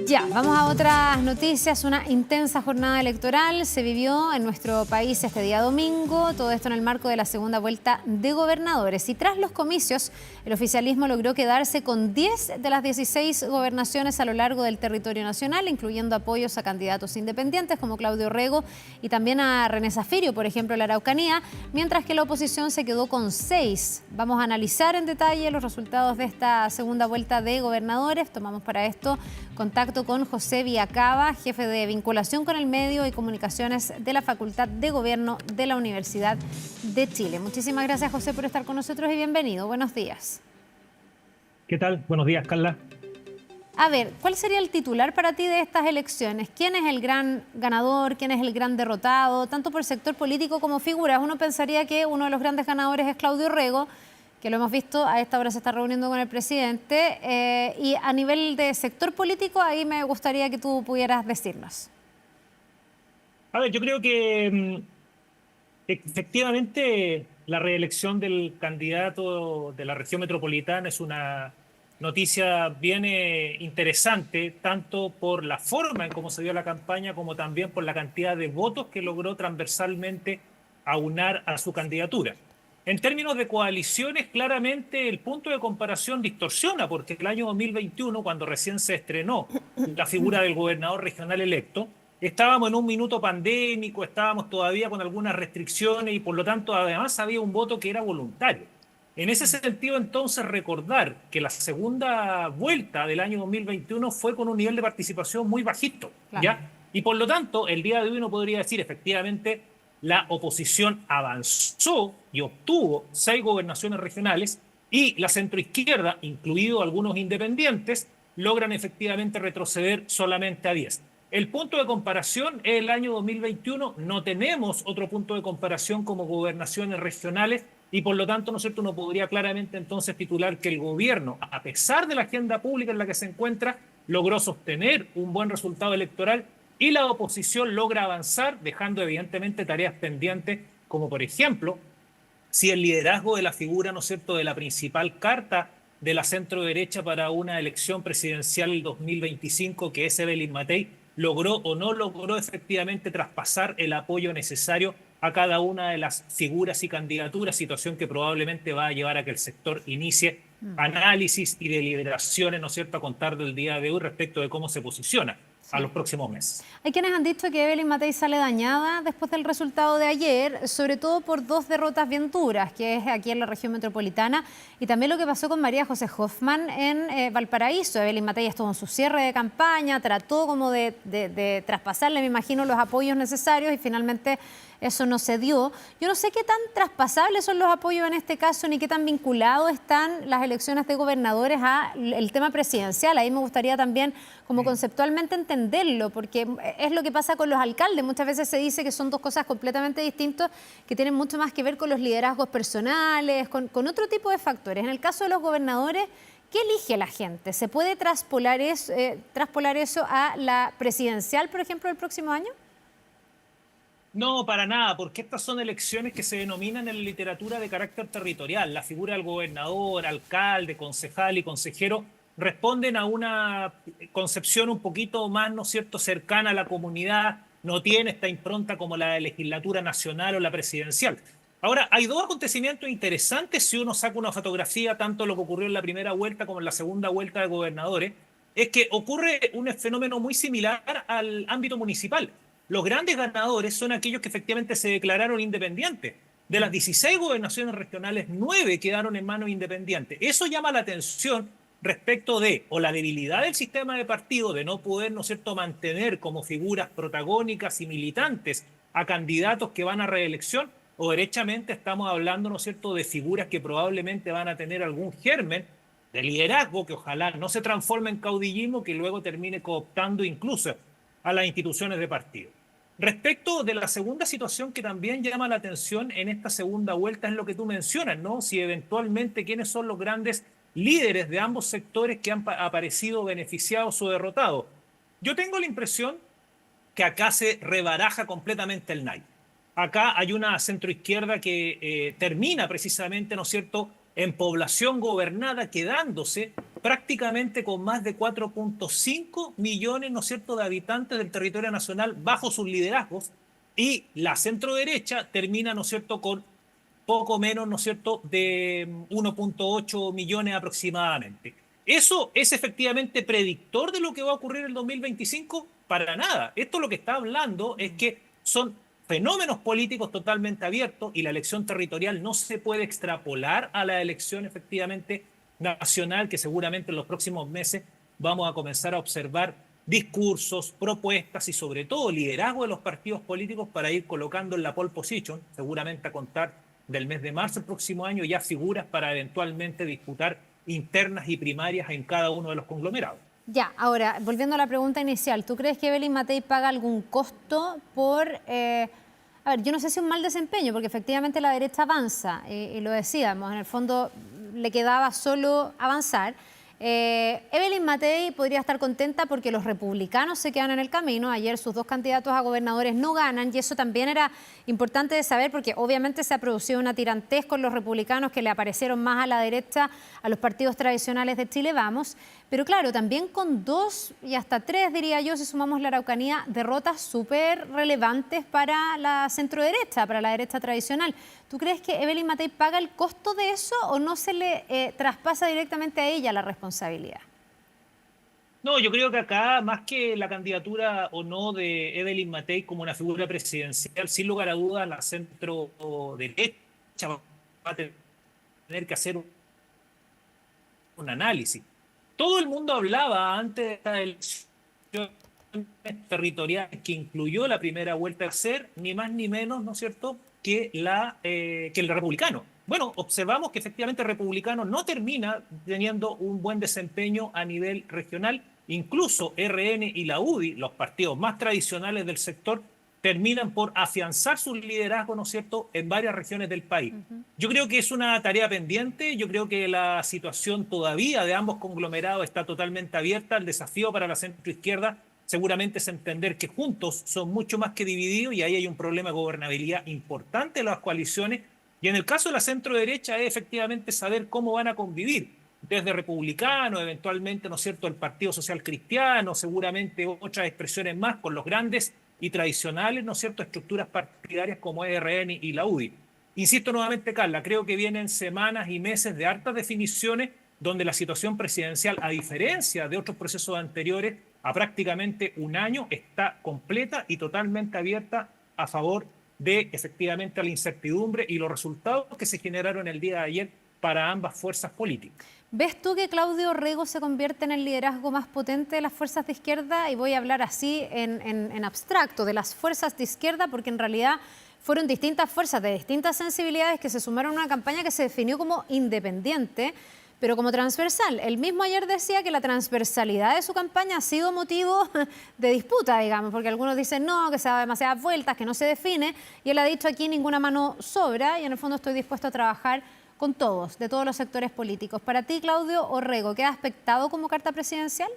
Ya, vamos a otras noticias. Una intensa jornada electoral se vivió en nuestro país este día domingo, todo esto en el marco de la segunda vuelta de gobernadores. Y tras los comicios, el oficialismo logró quedarse con 10 de las 16 gobernaciones a lo largo del territorio nacional, incluyendo apoyos a candidatos independientes como Claudio Rego y también a René Zafirio, por ejemplo, en la Araucanía, mientras que la oposición se quedó con 6. Vamos a analizar en detalle los resultados de esta segunda vuelta de gobernadores. Tomamos para esto contacto con José Villacaba, jefe de vinculación con el medio y comunicaciones de la Facultad de Gobierno de la Universidad de Chile. Muchísimas gracias, José, por estar con nosotros y bienvenido. Buenos días. ¿Qué tal? Buenos días, Carla. A ver, ¿cuál sería el titular para ti de estas elecciones? ¿Quién es el gran ganador? ¿Quién es el gran derrotado? Tanto por sector político como figuras. Uno pensaría que uno de los grandes ganadores es Claudio Rego, que lo hemos visto, a esta hora se está reuniendo con el presidente, y a nivel de sector político, ahí me gustaría que tú pudieras decirnos. A ver, yo creo que efectivamente la reelección del candidato de la región metropolitana es una noticia bien interesante, tanto por la forma en cómo se dio la campaña, como también por la cantidad de votos que logró transversalmente aunar a su candidatura. En términos de coaliciones, claramente el punto de comparación distorsiona, porque el año 2021, cuando recién se estrenó la figura del gobernador regional electo, estábamos en un minuto pandémico, estábamos todavía con algunas restricciones y por lo tanto además había un voto que era voluntario. En ese sentido, entonces, recordar que la segunda vuelta del año 2021 fue con un nivel de participación muy bajito, Claro. ¿ya? Y por lo tanto, el día de hoy uno podría decir, efectivamente, la oposición avanzó y obtuvo 6 gobernaciones regionales y la centroizquierda, incluidos algunos independientes, logran efectivamente retroceder solamente a 10. El punto de comparación es el año 2021, no tenemos otro punto de comparación como gobernaciones regionales y por lo tanto, ¿no es cierto?, uno podría claramente entonces titular que el gobierno, a pesar de la agenda pública en la que se encuentra, logró sostener un buen resultado electoral y la oposición logra avanzar, dejando evidentemente tareas pendientes, como por ejemplo, si el liderazgo de la figura, ¿no es cierto?, de la principal carta de la centro derecha para una elección presidencial el 2025, que es Evelyn Matei, logró o no logró efectivamente traspasar el apoyo necesario a cada una de las figuras y candidaturas, situación que probablemente va a llevar a que el sector inicie análisis y deliberaciones, ¿no es cierto?, a contar del día de hoy respecto de cómo se posiciona a los próximos meses. Hay quienes han dicho que Evelyn Matei sale dañada después del resultado de ayer, sobre todo por 2 derrotas bien duras, que es aquí en la región metropolitana, y también lo que pasó con María José Hoffman en Valparaíso. Evelyn Matei estuvo en su cierre de campaña, trató como de traspasarle, me imagino, los apoyos necesarios y finalmente eso no se dio. Yo no sé qué tan traspasables son los apoyos en este caso, ni qué tan vinculados están las elecciones de gobernadores al tema presidencial. Ahí me gustaría también, como conceptualmente, entenderlo, porque es lo que pasa con los alcaldes. Muchas veces se dice que son 2 cosas completamente distintas, que tienen mucho más que ver con los liderazgos personales, con otro tipo de factores. En el caso de los gobernadores, ¿qué elige la gente? ¿Se puede traspolar eso a la presidencial, por ejemplo, el próximo año? No, para nada, porque estas son elecciones que se denominan en la literatura de carácter territorial. La figura del gobernador, alcalde, concejal y consejero responden a una concepción un poquito más, ¿no es cierto?, cercana a la comunidad, no tiene esta impronta como la de legislatura nacional o la presidencial. Ahora, hay 2 acontecimientos interesantes si uno saca una fotografía, tanto lo que ocurrió en la primera vuelta como en la segunda vuelta de gobernadores, es que ocurre un fenómeno muy similar al ámbito municipal. Los grandes ganadores son aquellos que efectivamente se declararon independientes. De las 16 gobernaciones regionales, 9 quedaron en manos independientes. Eso llama la atención respecto de o la debilidad del sistema de partido de no poder, ¿no es cierto?, mantener como figuras protagónicas y militantes a candidatos que van a reelección, o derechamente estamos hablando, ¿no es cierto?, de figuras que probablemente van a tener algún germen de liderazgo que ojalá no se transforme en caudillismo que luego termine cooptando incluso a las instituciones de partido. Respecto de la segunda situación que también llama la atención en esta segunda vuelta es lo que tú mencionas, ¿no? Si eventualmente quiénes son los grandes líderes de ambos sectores que han aparecido beneficiados o derrotados. Yo tengo la impresión que acá se rebaraja completamente el naipe. Acá hay una centroizquierda que termina precisamente, ¿no es cierto?, en población gobernada, quedándose prácticamente con más de 4,5 millones, ¿no es cierto?, de habitantes del territorio nacional bajo sus liderazgos, y la centroderecha termina, ¿no es cierto?, con poco menos, ¿no es cierto?, de 1,8 millones aproximadamente. ¿Eso es efectivamente predictor de lo que va a ocurrir en el 2025? Para nada. Esto lo que está hablando es que son fenómenos políticos totalmente abiertos y la elección territorial no se puede extrapolar a la elección efectivamente nacional, que seguramente en los próximos meses vamos a comenzar a observar discursos, propuestas y sobre todo liderazgo de los partidos políticos para ir colocando en la pole position, seguramente a contar del mes de marzo del próximo año, ya figuras para eventualmente disputar internas y primarias en cada uno de los conglomerados. Ya, ahora, volviendo a la pregunta inicial, ¿tú crees que Evelyn Matei paga algún costo por, a ver, yo no sé si un mal desempeño, porque efectivamente la derecha avanza, y lo decíamos, en el fondo le quedaba solo avanzar. Evelyn Matei podría estar contenta porque los republicanos se quedan en el camino. Ayer sus dos candidatos a gobernadores no ganan y eso también era importante de saber porque obviamente se ha producido una tirantez con los republicanos que le aparecieron más a la derecha a los partidos tradicionales de Chile Vamos. Pero claro, también con 2 y hasta 3, diría yo, si sumamos la Araucanía, derrotas súper relevantes para la centroderecha, para la derecha tradicional. ¿Tú crees que Evelyn Matei paga el costo de eso o no se le traspasa directamente a ella la responsabilidad? No, yo creo que acá, más que la candidatura o no de Evelyn Matei como una figura presidencial, sin lugar a dudas, la centro derecha va a tener que hacer un análisis. Todo el mundo hablaba antes de esta elección territorial que incluyó la primera vuelta a ser ni más ni menos, ¿no es cierto?, que el republicano. Bueno, observamos que efectivamente el republicano no termina teniendo un buen desempeño a nivel regional. Incluso RN y la UDI, los partidos más tradicionales del sector, terminan por afianzar su liderazgo, ¿no es cierto?, en varias regiones del país. Yo creo que es una tarea pendiente, yo creo que la situación todavía de ambos conglomerados está totalmente abierta. El desafío para la centroizquierda seguramente es entender que juntos son mucho más que divididos y ahí hay un problema de gobernabilidad importante en las coaliciones. Y en el caso de la centroderecha es efectivamente saber cómo van a convivir desde republicanos, eventualmente, ¿no es cierto?, el Partido Social Cristiano, seguramente otras expresiones más con los grandes y tradicionales, ¿no es cierto?, estructuras partidarias como RN y la UDI. Insisto nuevamente, Carla, creo que vienen semanas y meses de hartas definiciones donde la situación presidencial, a diferencia de otros procesos anteriores, a prácticamente un año, está completa y totalmente abierta a favor de, efectivamente, la incertidumbre y los resultados que se generaron el día de ayer para ambas fuerzas políticas. ¿Ves tú que Claudio Rego se convierte en el liderazgo más potente de las fuerzas de izquierda? Y voy a hablar así en abstracto, de las fuerzas de izquierda, porque en realidad fueron distintas fuerzas de distintas sensibilidades que se sumaron a una campaña que se definió como independiente, pero como transversal. Él mismo ayer decía que la transversalidad de su campaña ha sido motivo de disputa, digamos, porque algunos dicen no, que se da demasiadas vueltas, que no se define, y él ha dicho aquí ninguna mano sobra, y en el fondo estoy dispuesto a trabajar con todos, de todos los sectores políticos. Para ti, Claudio Orrego, ¿queda aspectado como carta presidencial?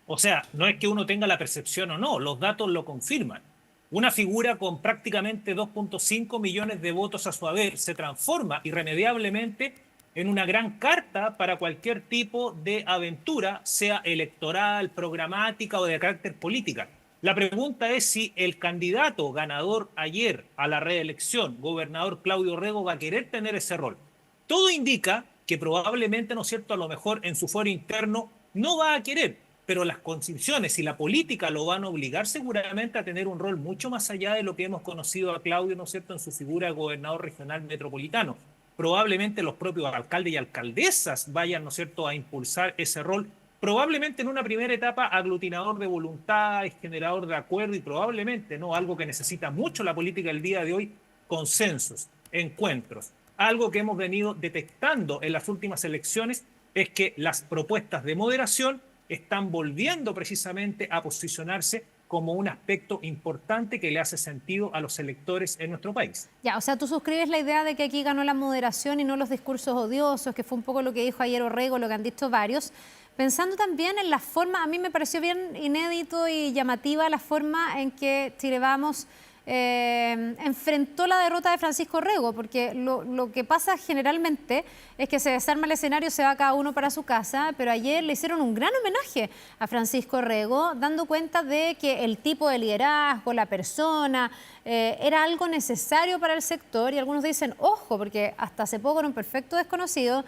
O sea, no es que uno tenga la percepción o no, los datos lo confirman. Una figura con prácticamente 2,5 millones de votos a su haber se transforma irremediablemente en una gran carta para cualquier tipo de aventura, sea electoral, programática o de carácter política. La pregunta es si el candidato ganador ayer a la reelección, gobernador Claudio Rego, va a querer tener ese rol. Todo indica que probablemente, ¿no es cierto?, a lo mejor en su foro interno no va a querer, pero las condiciones y la política lo van a obligar seguramente a tener un rol mucho más allá de lo que hemos conocido a Claudio, ¿no es cierto?, en su figura de gobernador regional metropolitano. Probablemente los propios alcaldes y alcaldesas vayan, ¿no es cierto?, a impulsar ese rol, probablemente en una primera etapa aglutinador de voluntades, generador de acuerdo y probablemente, ¿no?, algo que necesita mucho la política el día de hoy, consensos, encuentros. Algo que hemos venido detectando en las últimas elecciones es que las propuestas de moderación están volviendo precisamente a posicionarse como un aspecto importante que le hace sentido a los electores en nuestro país. Ya, o sea, tú suscribes la idea de que aquí ganó la moderación y no los discursos odiosos, que fue un poco lo que dijo ayer Orrego, lo que han dicho varios. Pensando también en la forma, a mí me pareció bien inédito y llamativa la forma en que Chile Vamos enfrentó la derrota de Francisco Rego, porque lo que pasa generalmente es que se desarma el escenario, se va cada uno para su casa, pero ayer le hicieron un gran homenaje a Francisco Rego, dando cuenta de que el tipo de liderazgo, la persona, era algo necesario para el sector, y algunos dicen, ojo, porque hasta hace poco era un perfecto desconocido,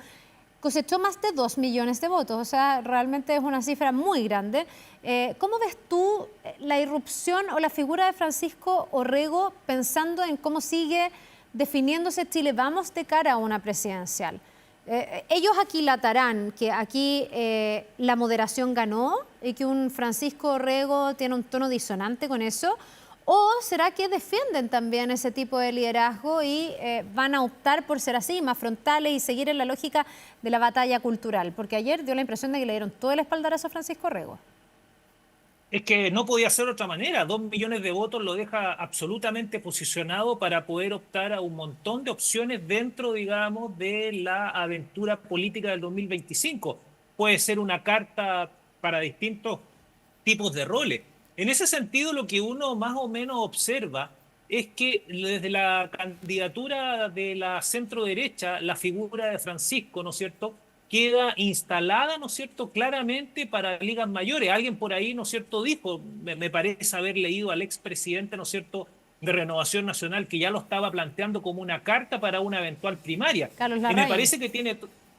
cosechó más de 2 millones de votos, o sea, realmente es una cifra muy grande. ¿Cómo ves tú la irrupción o la figura de Francisco Orrego pensando en cómo sigue definiéndose Chile Vamos de cara a una presidencial? Ellos aquilatarán que aquí la moderación ganó y que un Francisco Orrego tiene un tono disonante con eso, ¿o será que defienden también ese tipo de liderazgo y van a optar por ser así, más frontales y seguir en la lógica de la batalla cultural? Porque ayer dio la impresión de que le dieron todo el espaldarazo a Francisco Orrego. Es que no podía ser de otra manera. 2 millones de votos lo deja absolutamente posicionado para poder optar a un montón de opciones dentro, digamos, de la aventura política del 2025. Puede ser una carta para distintos tipos de roles. En ese sentido, lo que uno más o menos observa es que desde la candidatura de la centro derecha, la figura de Francisco, ¿no es cierto?, queda instalada, ¿no es cierto?, claramente para ligas mayores. Alguien por ahí, ¿no es cierto?, dijo, me parece haber leído al expresidente, ¿no es cierto?, de Renovación Nacional, que ya lo estaba planteando como una carta para una eventual primaria. Carlos Y me Larraín. parece que tiene,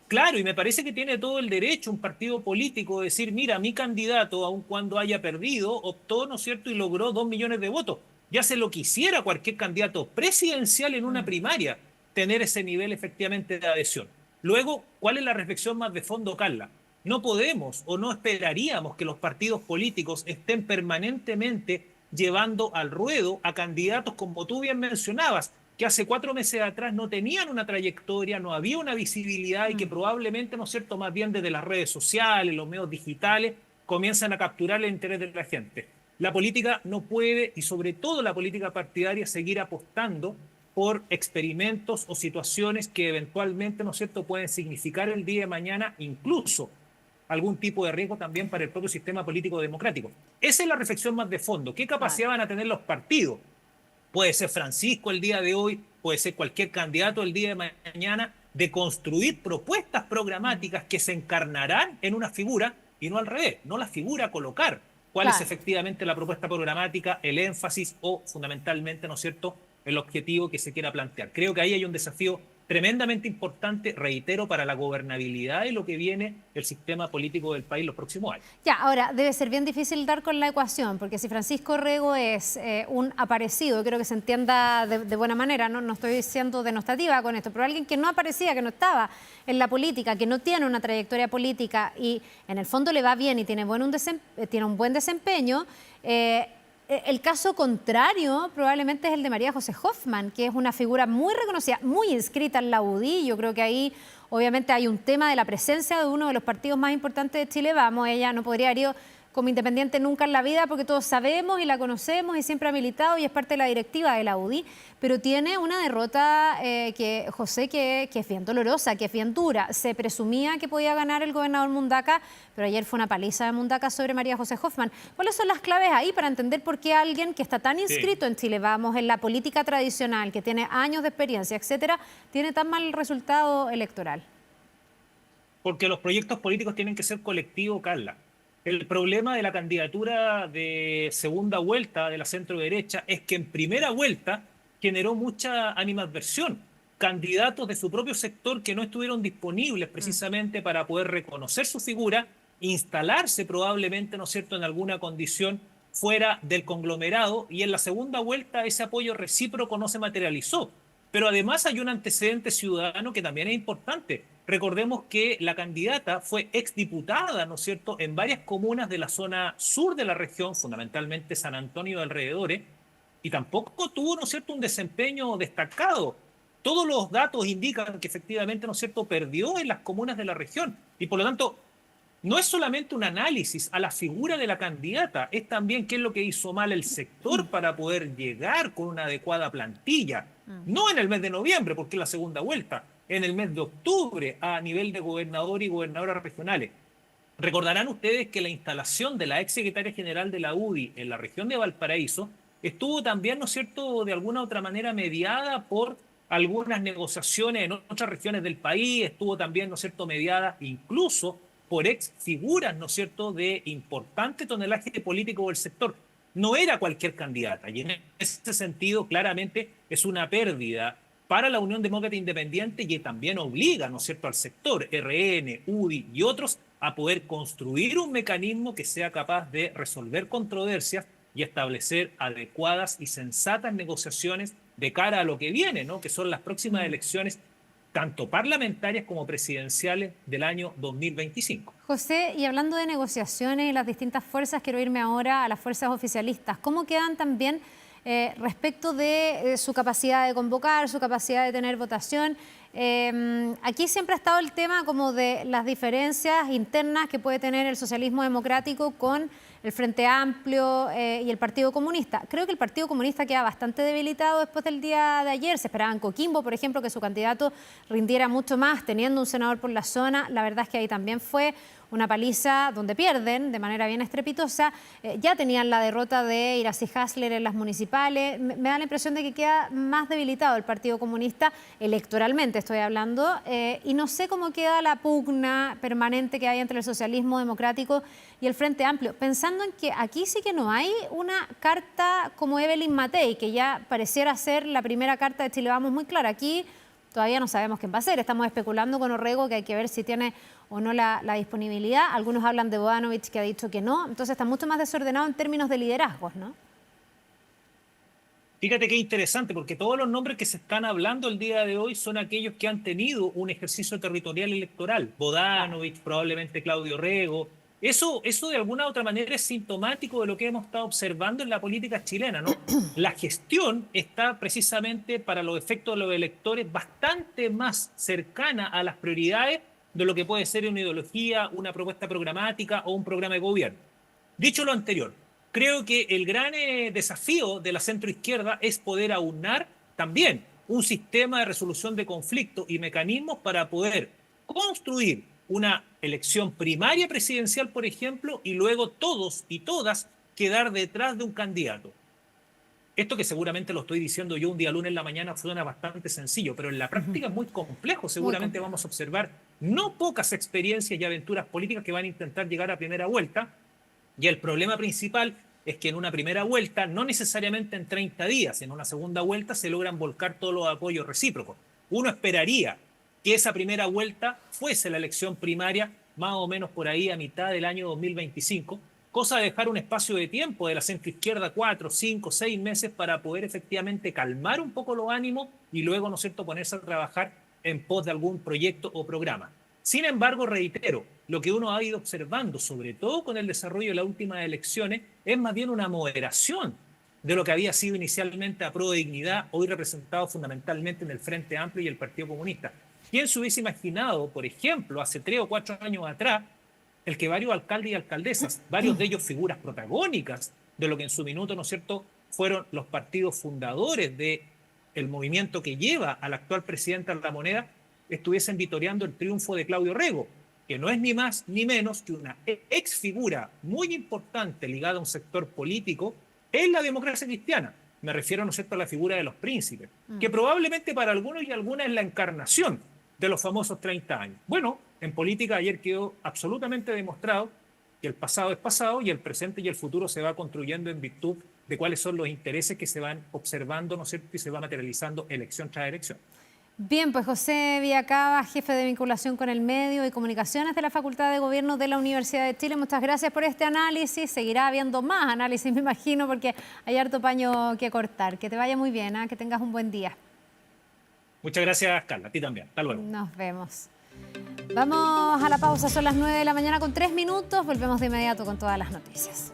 claro, y me parece que tiene todo el derecho un partido político de decir, mira, mi candidato, aun cuando haya perdido, optó, ¿no es cierto?, y logró 2 millones de votos. Ya se lo quisiera cualquier candidato presidencial en una primaria, tener ese nivel efectivamente de adhesión. Luego, ¿cuál es la reflexión más de fondo, Carla? No podemos o no esperaríamos que los partidos políticos estén permanentemente llevando al ruedo a candidatos, como tú bien mencionabas, que hace 4 meses atrás no tenían una trayectoria, no había una visibilidad y que probablemente, ¿no es cierto?, más bien desde las redes sociales, los medios digitales, comienzan a capturar el interés de la gente. La política no puede, y sobre todo la política partidaria, seguir apostando por experimentos o situaciones que eventualmente, ¿no es cierto?, pueden significar el día de mañana incluso algún tipo de riesgo también para el propio sistema político democrático. Esa es la reflexión más de fondo. ¿Qué capacidad van a tener los partidos? Puede ser Francisco el día de hoy, puede ser cualquier candidato el día de mañana, de construir propuestas programáticas que se encarnarán en una figura y no al revés, no la figura a colocar. ¿Cuál es Claro. efectivamente la propuesta programática, el énfasis o fundamentalmente, ¿no es cierto?, el objetivo que se quiera plantear? Creo que ahí hay un desafío tremendamente importante, reitero, para la gobernabilidad de lo que viene el sistema político del país los próximos años. Ya, ahora, debe ser bien difícil dar con la ecuación, porque si Francisco Rego es un aparecido, creo que se entienda de buena manera, no estoy siendo denostativa con esto, pero alguien que no aparecía, que no estaba en la política, que no tiene una trayectoria política y en el fondo le va bien y tiene un buen desempeño, el caso contrario probablemente es el de María José Hoffmann, que es una figura muy reconocida, muy inscrita en la UDI. Yo creo que ahí obviamente hay un tema de la presencia de uno de los partidos más importantes de Chile Vamos. Ella no podría haber ido como independiente nunca en la vida porque todos sabemos y la conocemos y siempre ha militado y es parte de la directiva de la UDI, pero tiene una derrota José, que es bien dolorosa, que es bien dura. Se presumía que podía ganar el gobernador Mundaca, pero ayer fue una paliza de Mundaca sobre María José Hoffmann. ¿Cuáles son las claves ahí para entender por qué alguien que está tan inscrito en Chile Vamos, en la política tradicional, que tiene años de experiencia, etcétera, tiene tan mal resultado electoral? Porque los proyectos políticos tienen que ser colectivos, Carla. El problema de la candidatura de segunda vuelta de la centro derecha es que en primera vuelta generó mucha animadversión. Candidatos de su propio sector que no estuvieron disponibles precisamente para poder reconocer su figura, instalarse probablemente, ¿no es cierto?, en alguna condición fuera del conglomerado, y en la segunda vuelta ese apoyo recíproco no se materializó. Pero además hay un antecedente ciudadano que también es importante. Recordemos que la candidata fue exdiputada, ¿no es cierto?, en varias comunas de la zona sur de la región, fundamentalmente San Antonio de alrededores, y tampoco tuvo, ¿no es cierto?, un desempeño destacado. Todos los datos indican que efectivamente, ¿no es cierto?, perdió en las comunas de la región. Y por lo tanto, no es solamente un análisis a la figura de la candidata, es también qué es lo que hizo mal el sector para poder llegar con una adecuada plantilla. No en el mes de noviembre, porque es la segunda vuelta, en el mes de octubre a nivel de gobernador y gobernadoras regionales. Recordarán ustedes que la instalación de la ex secretaria general de la UDI en la región de Valparaíso estuvo también, ¿no es cierto?, de alguna u otra manera mediada por algunas negociaciones en otras regiones del país, estuvo también, ¿no es cierto?, mediada incluso por ex figuras, ¿no es cierto?, de importante tonelaje político del sector. No era cualquier candidata, y en ese sentido claramente es una pérdida para la Unión Demócrata Independiente y también obliga, ¿no es cierto?, al sector RN, UDI y otros a poder construir un mecanismo que sea capaz de resolver controversias y establecer adecuadas y sensatas negociaciones de cara a lo que viene, ¿no?, que son las próximas elecciones tanto parlamentarias como presidenciales del año 2025. José, y hablando de negociaciones y las distintas fuerzas, quiero irme ahora a las fuerzas oficialistas. ¿Cómo quedan también respecto de su capacidad de convocar, su capacidad de tener votación? Aquí siempre ha estado el tema como de las diferencias internas que puede tener el socialismo democrático con el Frente Amplio y el Partido Comunista. Creo que el Partido Comunista queda bastante debilitado después del día de ayer. Se esperaba en Coquimbo, por ejemplo, que su candidato rindiera mucho más, teniendo un senador por la zona. La verdad es que ahí también fue una paliza donde pierden de manera bien estrepitosa. Ya tenían la derrota de Iracy Hasler en las municipales. Me da la impresión de que queda más debilitado el Partido Comunista, electoralmente estoy hablando, y no sé cómo queda la pugna permanente que hay entre el socialismo democrático y el Frente Amplio, pensando en que aquí sí que no hay una carta como Evelyn Matei, que ya pareciera ser la primera carta de Chile Vamos muy clara. Aquí todavía no sabemos quién va a ser, estamos especulando con Orrego, que hay que ver si tiene o no la disponibilidad. Algunos hablan de Bodanovich, que ha dicho que no, entonces está mucho más desordenado en términos de liderazgos, ¿no? Fíjate qué interesante, porque todos los nombres que se están hablando el día de hoy son aquellos que han tenido un ejercicio territorial electoral. Bodanovich, probablemente Claudio Orrego. Eso de alguna u otra manera es sintomático de lo que hemos estado observando en la política chilena, ¿no? La gestión está precisamente para los efectos de los electores bastante más cercana a las prioridades de lo que puede ser una ideología, una propuesta programática o un programa de gobierno. Dicho lo anterior, creo que el gran desafío de la centroizquierda es poder aunar también un sistema de resolución de conflictos y mecanismos para poder construir una elección primaria presidencial, por ejemplo, y luego todos y todas quedar detrás de un candidato. Esto que seguramente lo estoy diciendo yo un día lunes en la mañana suena bastante sencillo, pero en la práctica es muy complejo. Seguramente vamos a observar no pocas experiencias y aventuras políticas que van a intentar llegar a primera vuelta. Y el problema principal es que en una primera vuelta, no necesariamente en 30 días, en una segunda vuelta se logran volcar todos los apoyos recíprocos. Uno esperaría que esa primera vuelta fuese la elección primaria más o menos por ahí a mitad del año 2025, cosa de dejar un espacio de tiempo de la centroizquierda 4, 5, 6 meses para poder efectivamente calmar un poco los ánimos y luego, ¿no es cierto?, ponerse a trabajar en pos de algún proyecto o programa. Sin embargo, reitero, lo que uno ha ido observando, sobre todo con el desarrollo de las últimas elecciones, es más bien una moderación de lo que había sido inicialmente a Prueba de Dignidad, hoy representado fundamentalmente en el Frente Amplio y el Partido Comunista. ¿Quién se hubiese imaginado, por ejemplo, hace 3 o 4 años atrás, el que varios alcaldes y alcaldesas, varios de ellos figuras protagónicas de lo que en su minuto, ¿no es cierto?, fueron los partidos fundadores del movimiento que lleva al actual presidente de la Moneda, estuviesen vitoreando el triunfo de Claudio Orrego, que no es ni más ni menos que una ex figura muy importante ligada a un sector político en la democracia cristiana? Me refiero, ¿no es cierto?, a la figura de los príncipes, que probablemente para algunos y algunas es la encarnación de los famosos 30 años. Bueno, en política ayer quedó absolutamente demostrado que el pasado es pasado y el presente y el futuro se va construyendo en virtud de cuáles son los intereses que se van observando, ¿no es cierto?, y se va materializando elección tras elección. Bien, pues José Villacaba, jefe de vinculación con el medio y comunicaciones de la Facultad de Gobierno de la Universidad de Chile. Muchas gracias por este análisis. Seguirá habiendo más análisis, me imagino, porque hay harto paño que cortar. Que te vaya muy bien, que tengas un buen día. Muchas gracias, Carla. A ti también. Hasta luego. Nos vemos. Vamos a la pausa. Son las 9 de la mañana con 3 minutos. Volvemos de inmediato con todas las noticias.